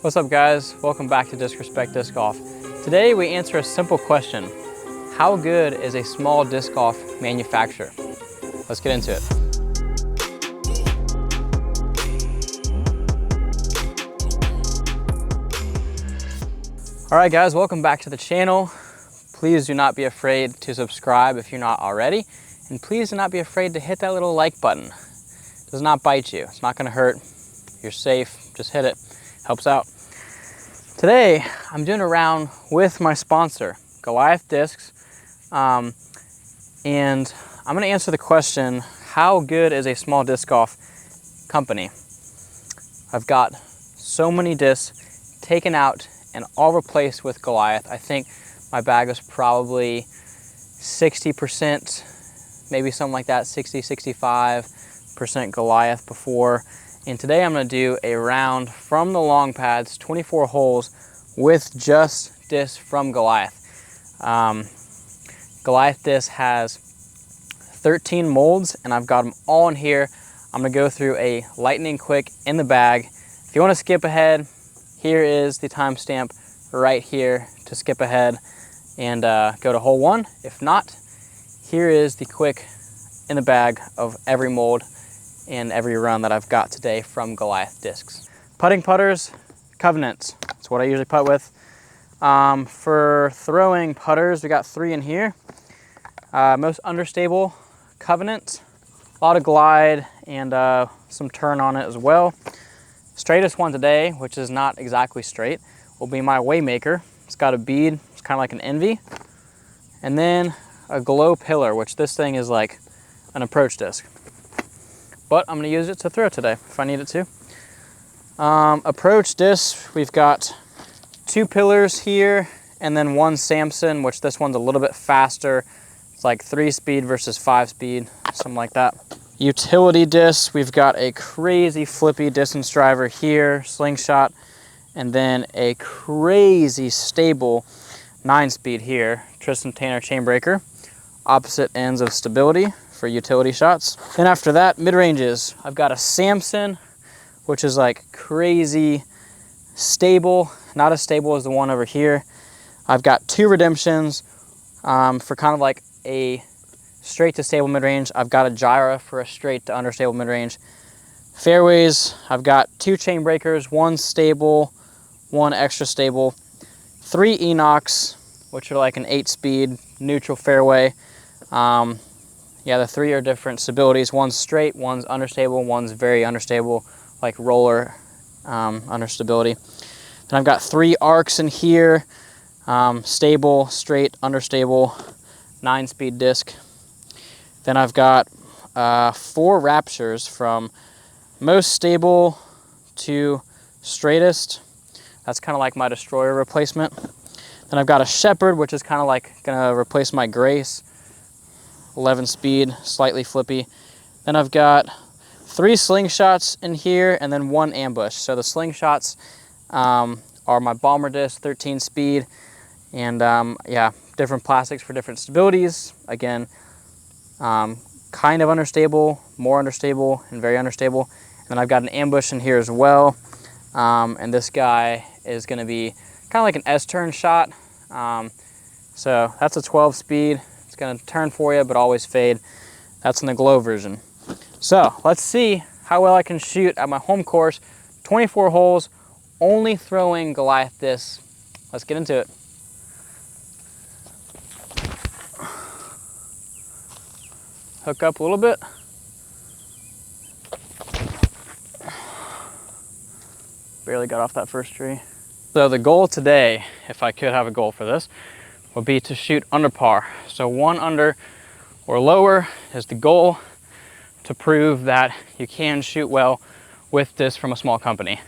What's up guys? Welcome back to Disrespect Disc Golf. Today we answer a simple question. How good is a small disc golf manufacturer? Let's get into it. All right guys, welcome back to the channel. Please do not be afraid to subscribe if you're not already. And please do not be afraid to hit that little like button. It does not bite you. It's not gonna hurt. You're safe. Just hit it. Helps out. Today, I'm doing a round with my sponsor, Goliath Discs. And I'm gonna answer the question, how good is a small disc golf company? I've got so many discs taken out and all replaced with Goliath. I think my bag was probably 60%, maybe something like that, 60-65% Goliath before. And today I'm gonna do a round from the long pads, 24 holes, with just discs from Goliath. Goliath disc has 13 molds and I've got them all in here. I'm gonna go through a lightning quick in the bag. If you wanna skip ahead, here is the timestamp right here to skip ahead and go to hole one. If not, here is the quick in the bag of every mold and every run that I've got today from Goliath discs. Putting putters, Covenants. That's what I usually putt with. For throwing putters, we got 3 in here. Most understable, Covenant. A lot of glide and some turn on it as well. Straightest one today, which is not exactly straight, will be my Waymaker. It's got a bead, it's kind of like an Envy. And then a Glow Pillar, which this thing is like an approach disc. But I'm gonna use it to throw today if I need it to. Approach disc, we've got 2 pillars here and then 1 Samson, which this one's a little bit faster. It's like 3-speed versus 5-speed, something like that. Utility disc, we've got a crazy flippy distance driver here, slingshot, and then a crazy stable 9-speed here, Tristan Tanner chain breaker. Opposite ends of stability for utility shots. Then after that, mid-ranges, I've got a Samson, which is like crazy stable, not as stable as the one over here. I've got 2 Redemptions for kind of like a straight to stable mid-range. I've got a Gyra for a straight to understable mid-range. Fairways, I've got 2 chain breakers, 1 stable, 1 extra stable, 3 Enochs, which are like an 8-speed neutral fairway. Yeah, the 3 are different stabilities. One's straight, one's understable, one's very understable, like roller understability. Then I've got 3 arcs in here, stable, straight, understable, 9-speed disc. Then I've got 4 Raptures from most stable to straightest. That's kind of like my Destroyer replacement. Then I've got a Shepherd, which is kind of like gonna replace my Grace. 11 speed, slightly flippy. Then I've got 3 slingshots in here and then 1 ambush. So the slingshots are my bomber disc, 13 speed, and yeah, different plastics for different stabilities. Again, kind of understable, more understable, and very understable. And then I've got an ambush in here as well. And this guy is gonna be kind of like an S-turn shot. So that's a 12 speed. It's gonna turn for you, but always fade. That's in the Glow version. So let's see how well I can shoot at my home course. 24 holes, only throwing Goliath discs. Let's get into it. Hook up a little bit. Barely got off that first tree. So the goal today, if I could have a goal for this, would be to shoot under par. So 1 under or lower is the goal, to prove that you can shoot well with this from a small company.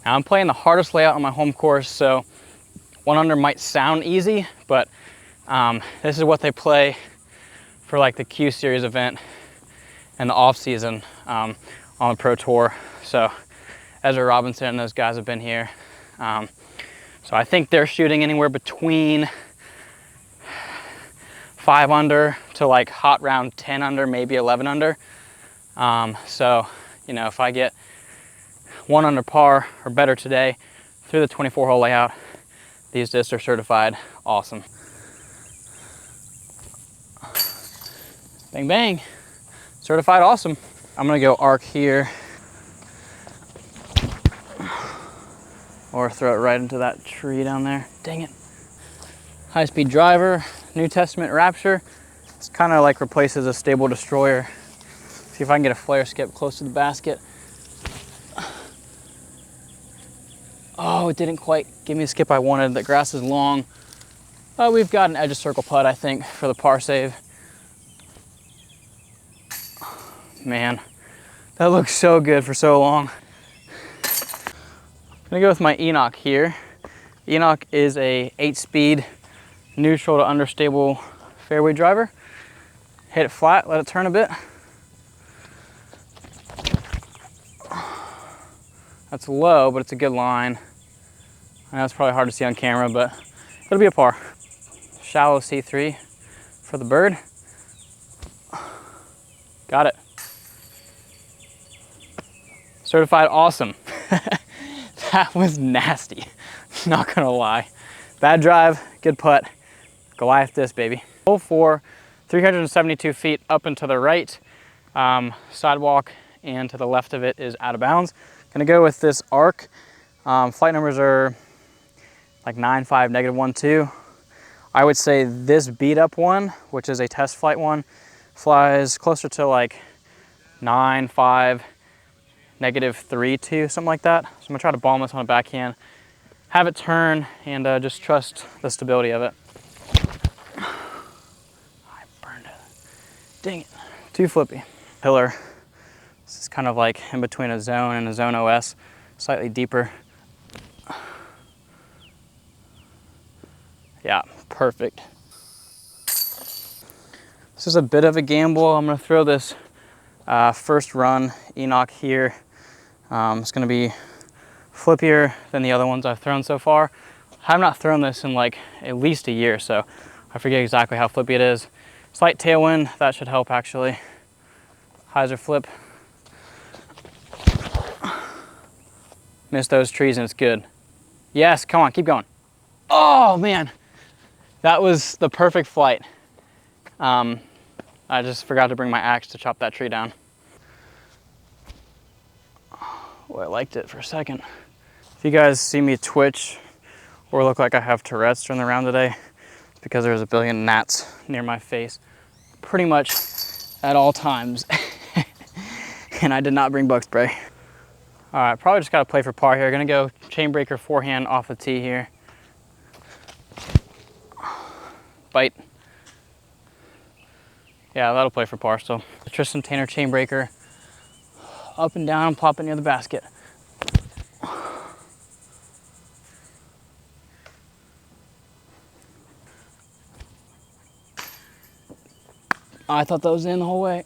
Now I'm playing the hardest layout on my home course, so 1 under might sound easy, but this is what they play for like the Q Series event and the off season on the Pro Tour. So Ezra Robinson and those guys have been here. So I think they're shooting anywhere between 5 under to like hot round 10 under, maybe 11 under. So, you know, if I get 1 under par or better today, through the 24-hole layout. These discs are certified awesome. Bang, bang. Certified awesome. I'm gonna go arc here or throw it right into that tree down there. Dang it. High-speed driver, New Testament Rapture. It's kind of like replaces a stable destroyer. See if I can get a flare skip close to the basket. Oh, it didn't quite give me the skip I wanted. The grass is long. We've got an edge of circle putt, I think, for the par save. Man, that looks so good for so long. I'm gonna go with my Enoch here. Enoch is a 8-speed neutral to understable fairway driver. Hit it flat, let it turn a bit. That's low, but it's a good line. I know it's probably hard to see on camera, but it'll be a par. Shallow C3 for the bird. Got it. Certified awesome. That was nasty, not gonna lie. Bad drive, good putt. Goliath disc, baby. Hole 4, 372 feet up and to the right. Sidewalk, and to the left of it is out of bounds. Gonna go with this arc. Flight numbers are like 9.5, -1.2. I would say this beat up one, which is a test flight one, flies closer to like 9.5, -3.2, something like that. So I'm gonna try to bomb this on a backhand, have it turn, and just trust the stability of it. I burned it. Dang it. Too flippy. Pillar. This is kind of like in between a zone and a zone OS, slightly deeper. Yeah, perfect. This is a bit of a gamble. I'm gonna throw this first run Enoch here. It's gonna be flippier than the other ones I've thrown so far. I have not thrown this in like at least a year, so I forget exactly how flippy it is. Slight tailwind, that should help actually. Hyzer flip. Missed those trees and it's good. Yes, come on, keep going. Oh man, that was the perfect flight. I just forgot to bring my axe to chop that tree down. Oh, I liked it for a second. If you guys see me twitch or look like I have Tourette's during the round today, it's because there's a billion gnats near my face pretty much at all times. And I did not bring bug spray. All right, probably just gotta play for par here. Gonna go chain breaker forehand off the tee here. Bite. Yeah, that'll play for par still. The Tristan Tanner chain breaker. Up and down, plop it near the basket. I thought that was in the whole way.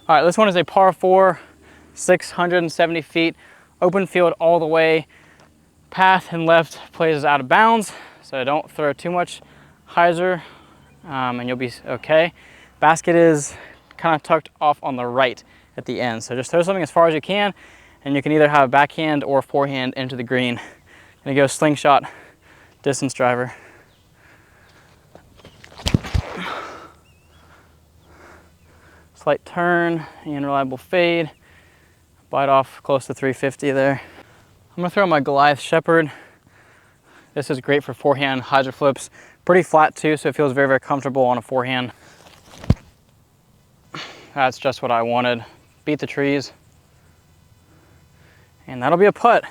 All right, this one is a par 4, 670 feet, open field all the way. Path and left plays out of bounds, so don't throw too much hyzer and you'll be okay. Basket is kind of tucked off on the right at the end, so just throw something as far as you can, and you can either have a backhand or forehand into the green. Gonna go slingshot, distance driver. Slight turn and reliable fade. Bite off close to 350 there. I'm gonna throw my Goliath Shepherd. This is great for forehand hyzer flips. Pretty flat too, so it feels very, very comfortable on a forehand. That's just what I wanted. Beat the trees. And that'll be a putt.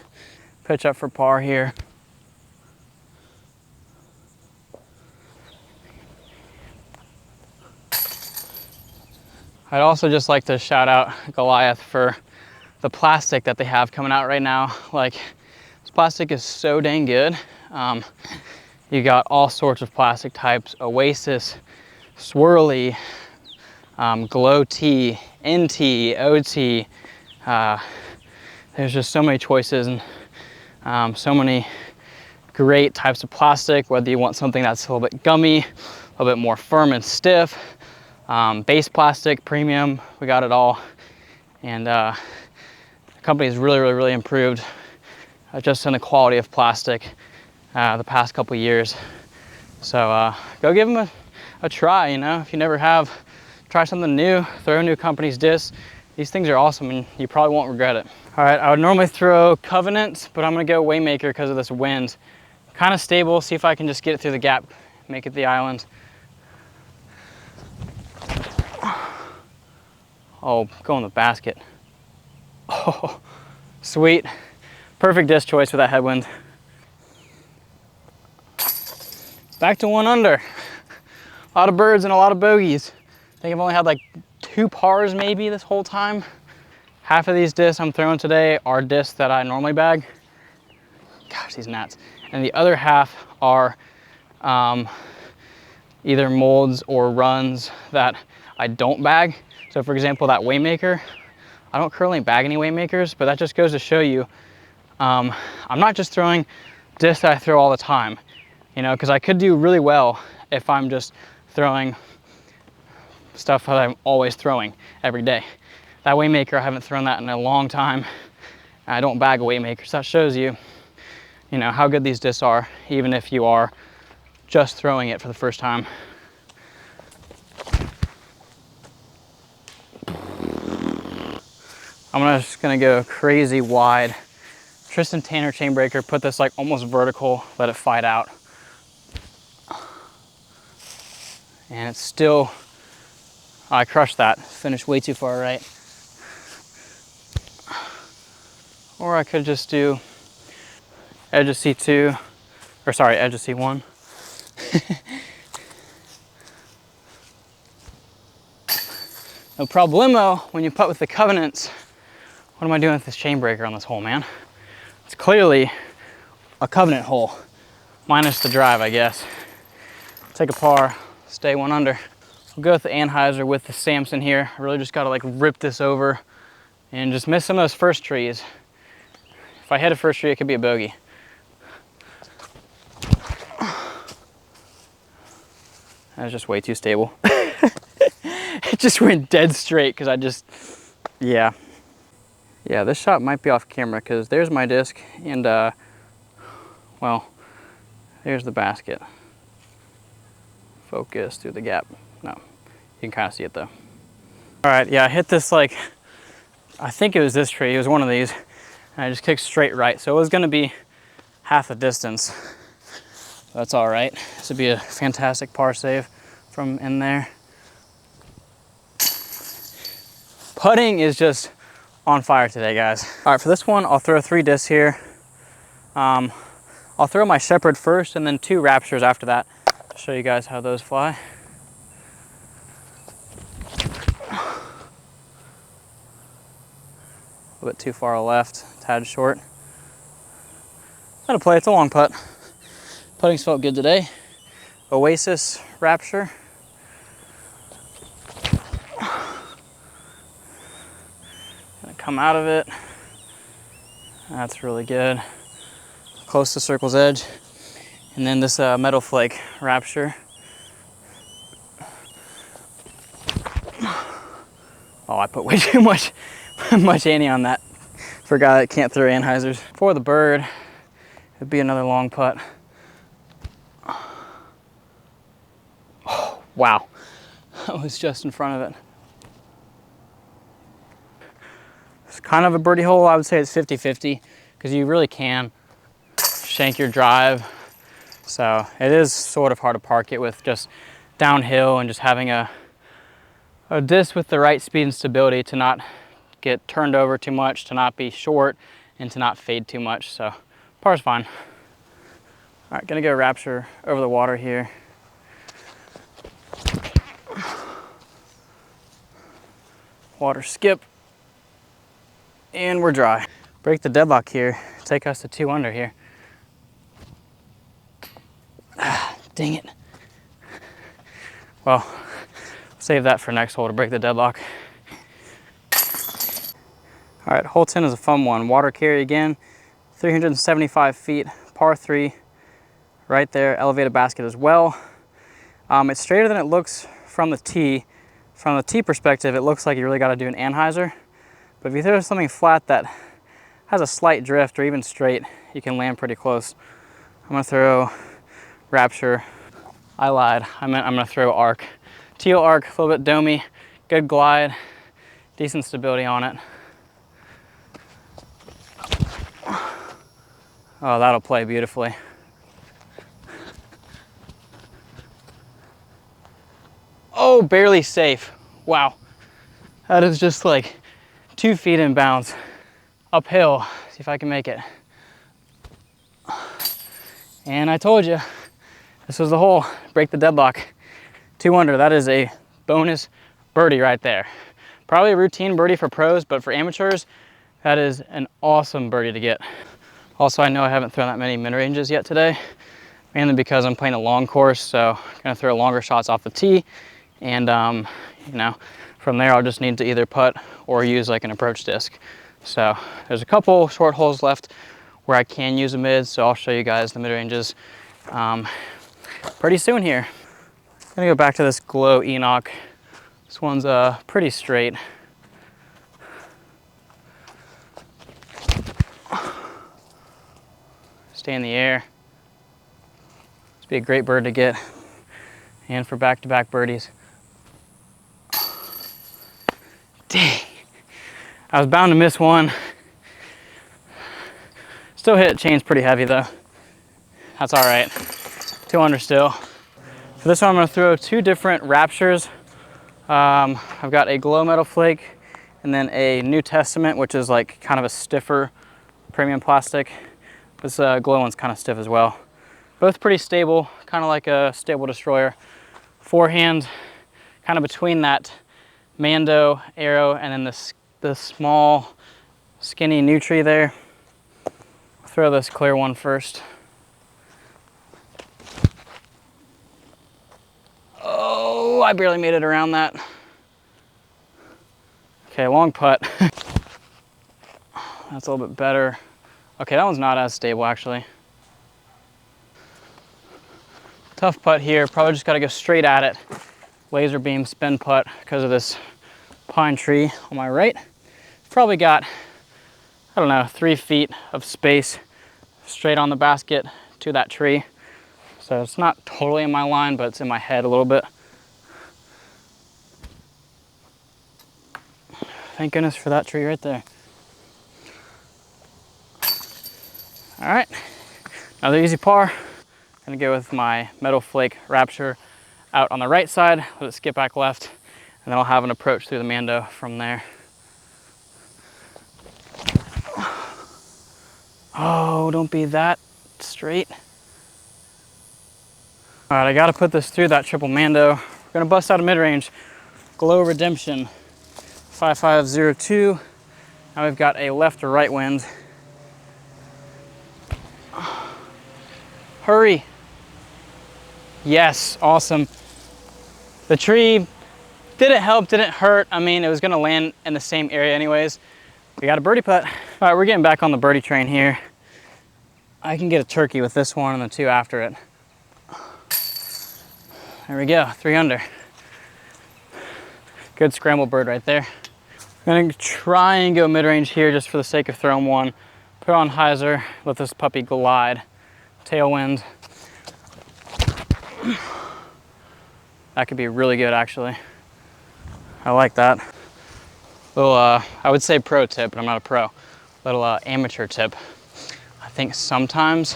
Pitch up for par here. I'd also just like to shout out Goliath for the plastic that they have coming out right now. Like, this plastic is so dang good. You got all sorts of plastic types: Oasis, Swirly, Glow T, NT, OT. There's just so many choices and so many great types of plastic, whether you want something that's a little bit gummy, a little bit more firm and stiff, base plastic, premium, we got it all. And the company has really, really, really improved just in the quality of plastic the past couple years. So go give them a try, you know, if you never have. Try something new, throw a new company's disc. These things are awesome and you probably won't regret it. All right, I would normally throw Covenant, but I'm gonna go Waymaker because of this wind. Kind of stable, see if I can just get it through the gap, make it the island. Oh, go in the basket. Oh, sweet. Perfect disc choice with that headwind. Back to 1 under. A lot of birds and a lot of bogeys. I think I've only had like 2 pars maybe this whole time. Half of these discs I'm throwing today are discs that I normally bag. Gosh, these gnats. And the other half are either molds or runs that I don't bag. So for example, that Waymaker, I don't currently bag any Waymakers, but that just goes to show you, I'm not just throwing discs that I throw all the time, you know, because I could do really well if I'm just throwing stuff that I'm always throwing every day. That Waymaker, I haven't thrown that in a long time. I don't bag a Waymaker, so that shows you, you know, how good these discs are, even if you are just throwing it for the first time. I'm just gonna go crazy wide. Tristan Tanner chain breaker, put this like almost vertical, let it fight out. And it's still, I crushed that, finished way too far right. Or I could just do edge of C2, or sorry, edge of C1. No problemo when you putt with the Covenants. What am I doing with this chain breaker on this hole, man? It's clearly a Covenant hole, minus the drive, I guess. Take a par, stay 1 under. We'll go with the Anheuser with the Samson here. I really just gotta like rip this over and just miss some of those first trees. If I hit a first tree, it could be a bogey. That was just way too stable. It just went dead straight because I just, yeah. Yeah, this shot might be off camera because there's my disc and well, there's the basket. Focus through the gap. No, you can kind of see it though. All right, yeah, I hit this like, I think it was this tree, it was one of these, and I just kicked straight right. So it was gonna be half the distance. That's all right. This would be a fantastic par save from in there. Putting is just on fire today, guys. All right, for this one, I'll throw 3 discs here. I'll throw my Shepherd first and then 2 Raptures after that to show you guys how those fly. A little bit too far left, tad short. That'll play, it's a long putt. Putting's felt good today. Oasis Rapture. Gonna come out of it. That's really good. Close to circle's edge. And then this Meadow Flake Rapture. Oh, I put way too much ante on that for a guy that can't throw Anheisers. For the bird, it'd be another long putt. Oh, wow. That was just in front of it. It's kind of a birdie hole. I would say it's 50-50 because you really can shank your drive. So it is sort of hard to park it with just downhill and just having a disc with the right speed and stability to not get turned over too much, to not be short, and to not fade too much. So par's fine. All right, gonna go Rapture over the water here. Water skip, and we're dry. Break the deadlock here, take us to 2 under here. Ah, dang it. Well, save that for next hole to break the deadlock. All right, hole 10 is a fun one. Water carry again, 375 feet, par 3, right there, elevated basket as well. It's straighter than it looks from the tee. From the tee perspective, it looks like you really got to do an Anheuser. But if you throw something flat that has a slight drift or even straight, you can land pretty close. I'm gonna throw Rapture. I lied, I meant I'm gonna throw Arc. Teal Arc, a little bit domey, good glide, decent stability on it. Oh, that'll play beautifully. Oh, barely safe. Wow. That is just like 2 feet in bounds. Uphill, see if I can make it. And I told you, this was the hole, break the deadlock. 2 under, that is a bonus birdie right there. Probably a routine birdie for pros, but for amateurs, that is an awesome birdie to get. Also, I know I haven't thrown that many mid-ranges yet today, mainly because I'm playing a long course, so I'm gonna throw longer shots off the tee. And you know, from there I'll just need to either putt or use like an approach disc. So there's a couple short holes left where I can use a mid, so I'll show you guys the mid-ranges pretty soon here. I'm gonna go back to this Glow Enoch. This one's pretty straight. Stay in the air. This would be a great bird to get, and for back-to-back birdies. Dang, I was bound to miss one. Still hit chains pretty heavy though. That's all right, 2 under still. For this one, I'm gonna throw 2 different Raptures. I've got a Glow Metal Flake and then a New Testament, which is like kind of a stiffer premium plastic. This Glow one's kind of stiff as well. Both pretty stable, kind of like a Stable Destroyer. Forehand, kind of between that Mando arrow and then the small skinny Nutri there. I'll throw this clear one first. Oh, I barely made it around that. Okay, long putt. That's a little bit better. Okay, that one's not as stable actually. Tough putt here, probably just gotta go straight at it. Laser beam spin putt because of this pine tree on my right. Probably got, I don't know, 3 feet of space straight on the basket to that tree. So it's not totally in my line, but it's in my head a little bit. Thank goodness for that tree right there. All right, another easy par. Gonna go with my Metal Flake Rapture out on the right side, let it skip back left, and then I'll have an approach through the Mando from there. Oh, don't be that straight. All right, I gotta put this through that triple Mando. We're gonna bust out a mid-range. Glow Redemption, 5502. Now we've got a left or right wind. Hurry. Yes, awesome. The tree didn't help, didn't hurt. I mean, it was gonna land in the same area anyways. We got a birdie putt. All right, we're getting back on the birdie train here. I can get a turkey with this one and the 2 after it. There we go, 3 under. Good scramble bird right there. I'm gonna try and go mid-range here just for the sake of throwing one. Put on hyzer, let this puppy glide. Tailwind. That could be really good actually. I like that. Little, I would say pro tip, but I'm not a pro. Little amateur tip. I think sometimes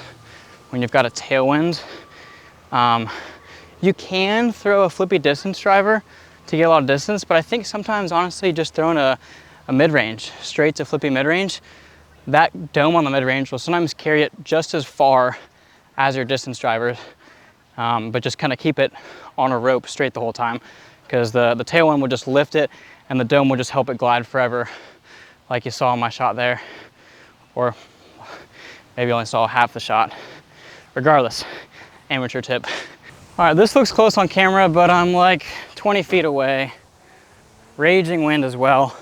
when you've got a tailwind, you can throw a flippy distance driver to get a lot of distance, but I think sometimes honestly just throwing a mid-range, straight to flippy mid-range, that dome on the mid-range will sometimes carry it just as far as your distance drivers, but just kind of keep it on a rope straight the whole time, because the tailwind will just lift it and the dome will just help it glide forever, like you saw in my shot there, or maybe you only saw half the shot. Regardless, amateur tip. All right, this looks close on camera, but I'm like 20 feet away. Raging wind as well.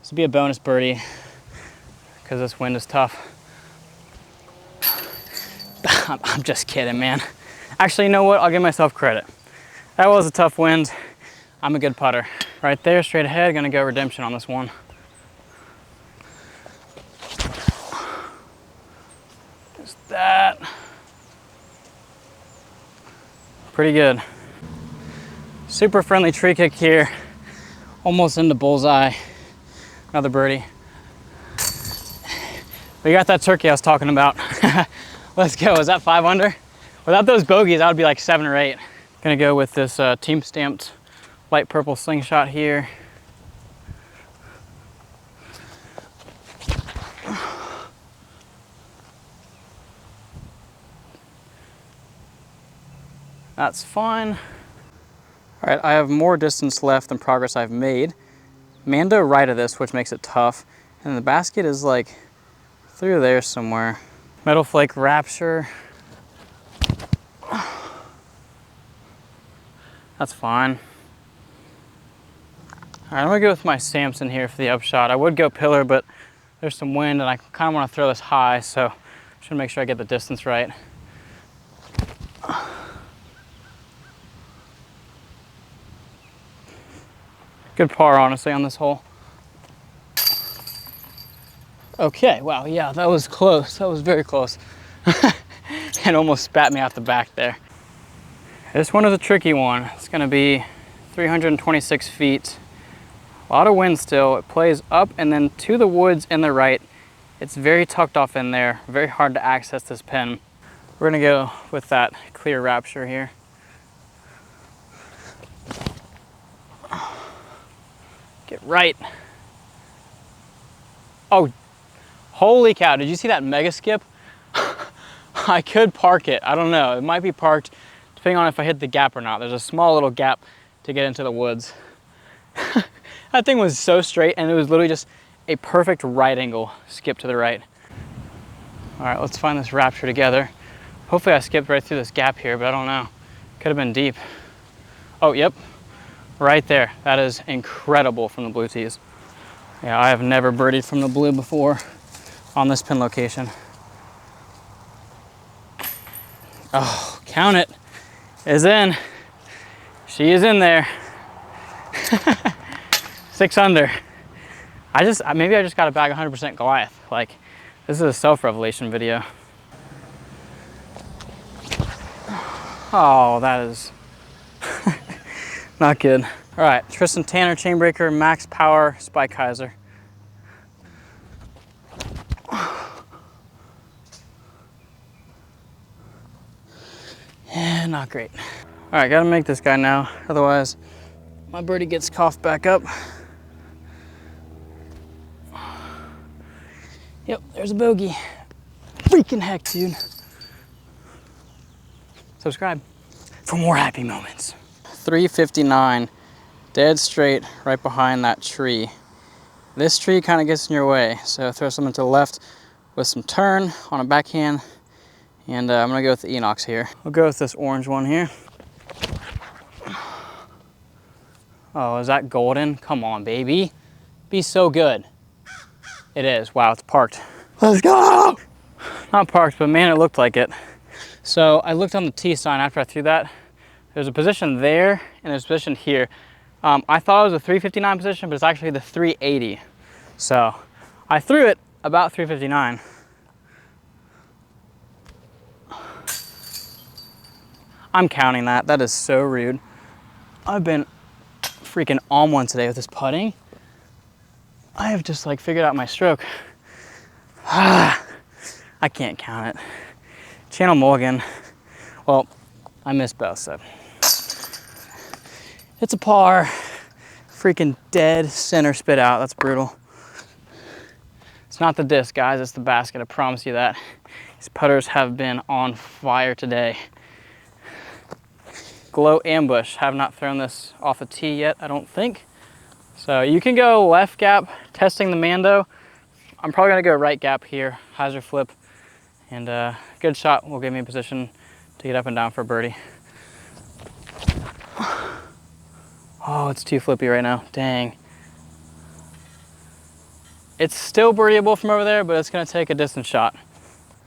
This would be a bonus birdie because this wind is tough. I'm just kidding, man. Actually, you know what? I'll give myself credit. That was a tough wind. I'm a good putter. Right there, straight ahead, gonna go redemption on this one. Just that. Pretty good. Super friendly tree kick here. Almost into bullseye. Another birdie. We got that turkey I was talking about. Let's go. Is that 5 under? Without those bogeys, I would be like 7 or 8. Gonna go with this team stamped light purple slingshot here. That's fine. All right, I have more distance left than progress I've made. Mando right of this, which makes it tough. And the basket is like through there somewhere. Metal Flake Rapture. That's fine. All right, I'm gonna go with my Samson here for the upshot. I would go pillar, but there's some wind and I kind of want to throw this high, so I'm just gonna make sure I get the distance right. Good par, honestly, on this hole. Okay, wow, yeah, that was close. That was very close. It almost spat me out the back there. This one is a tricky one. It's gonna be 326 feet. A lot of wind still. It plays up and then to the woods in the right. It's very tucked off in there. Very hard to access this pin. We're gonna go with that clear Rapture here. Get right. Oh, holy cow, did you see that mega skip? I could park it, I don't know. It might be parked depending on if I hit the gap or not. There's a small little gap to get into the woods. That thing was so straight and it was literally just a perfect right angle skip to the right. All right, let's find this Rapture together. Hopefully I skipped right through this gap here, but I don't know. Could have been deep. Oh, yep, right there. That is incredible from the blue tees. Yeah, I have never birdied from the blue before on this pin location. Oh, count it. Is in. She is in there. 6 under. Maybe I just got to bag 100% Goliath. Like, this is a self-revelation video. Oh, that is not good. All right, Tristan Tanner Chainbreaker Max Power Spike Hyzer. Yeah, not great. All right, gotta make this guy now. Otherwise, my birdie gets coughed back up. Yep, there's a bogey. Freaking heck, dude. Subscribe for more happy moments. 359, dead straight right behind that tree. This tree kind of gets in your way, so throw something to the left with some turn on a backhand, and I'm gonna go with the Enox here. We'll go with this orange one here. Oh, is that golden? Come on, baby. Be so good. It is. Wow, it's parked. Let's go! Not parked, but man, it looked like it. So I looked on the tee sign after I threw that. There's a position there and there's a position here. I thought it was a 359 position, but it's actually the 380. So I threw it about 359. I'm counting that. That is so rude. I've been freaking on one today with this putting. I have just like figured out my stroke. I can't count it. Channel Mulligan. Well, I missed both, so. It's a par. Freaking dead center spit out. That's brutal. It's not the disc, guys. It's the basket. I promise you that. These putters have been on fire today. Glow Ambush. Have not thrown this off a tee yet, I don't think. So you can go left gap, testing the Mando. I'm probably gonna go right gap here, hyzer flip, and good shot will give me a position to get up and down for a birdie. Oh, it's too flippy right now, dang. It's still birdieable from over there, but it's gonna take a distance shot.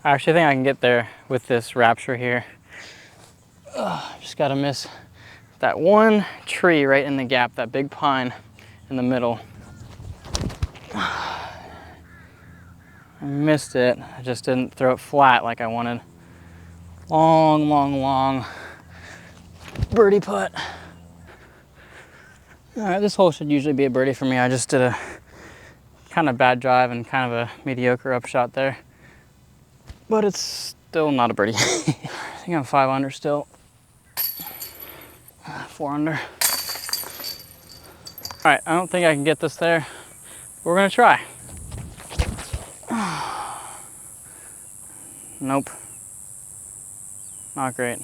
I actually think I can get there with this Rapture here. Just gotta miss that one tree right in the gap, that big pine in the middle. I missed it. I just didn't throw it flat like I wanted. Long, long, long birdie putt. All right, this hole should usually be a birdie for me. I just did a kind of bad drive and kind of a mediocre upshot there. But it's still not a birdie. I think I'm 5 under still. 4 under. All right, I don't think I can get this there. We're gonna try. Nope. Not great.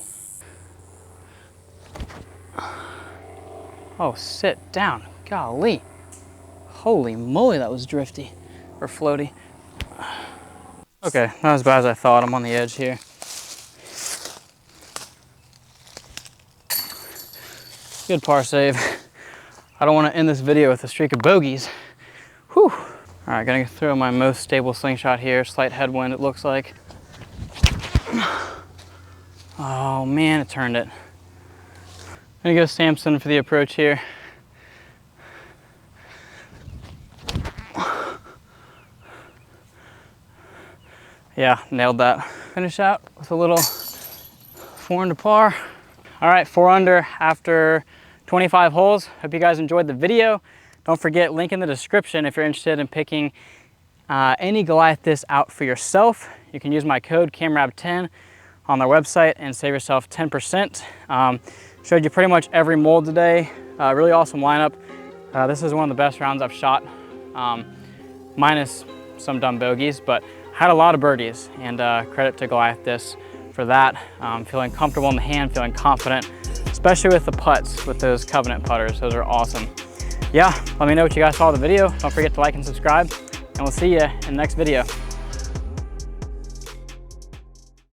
Oh, sit down. Golly. Holy moly, that was drifty or floaty. Okay, not as bad as I thought. I'm on the edge here. Good par save. I don't want to end this video with a streak of bogeys. Whew. All right, gonna throw my most stable slingshot here. Slight headwind, it looks like. Oh man, it turned it. I'm gonna go Samson for the approach here. Yeah, nailed that. Finish out with a little 4 under par. All right, 4 under after 25 holes. Hope you guys enjoyed the video. Don't forget, link in the description if you're interested in picking any Goliath disc out for yourself. You can use my code CAMRAB10 on their website and save yourself 10%. Showed you pretty much every mold today. Really awesome lineup. This is one of the best rounds I've shot, minus some dumb bogeys, but had a lot of birdies, and credit to Goliath discs for that. Feeling comfortable in the hand, feeling confident, especially with the putts, with those Covenant putters. Those are awesome. Yeah, let me know what you guys saw of the video. Don't forget to like and subscribe, and we'll see you in the next video.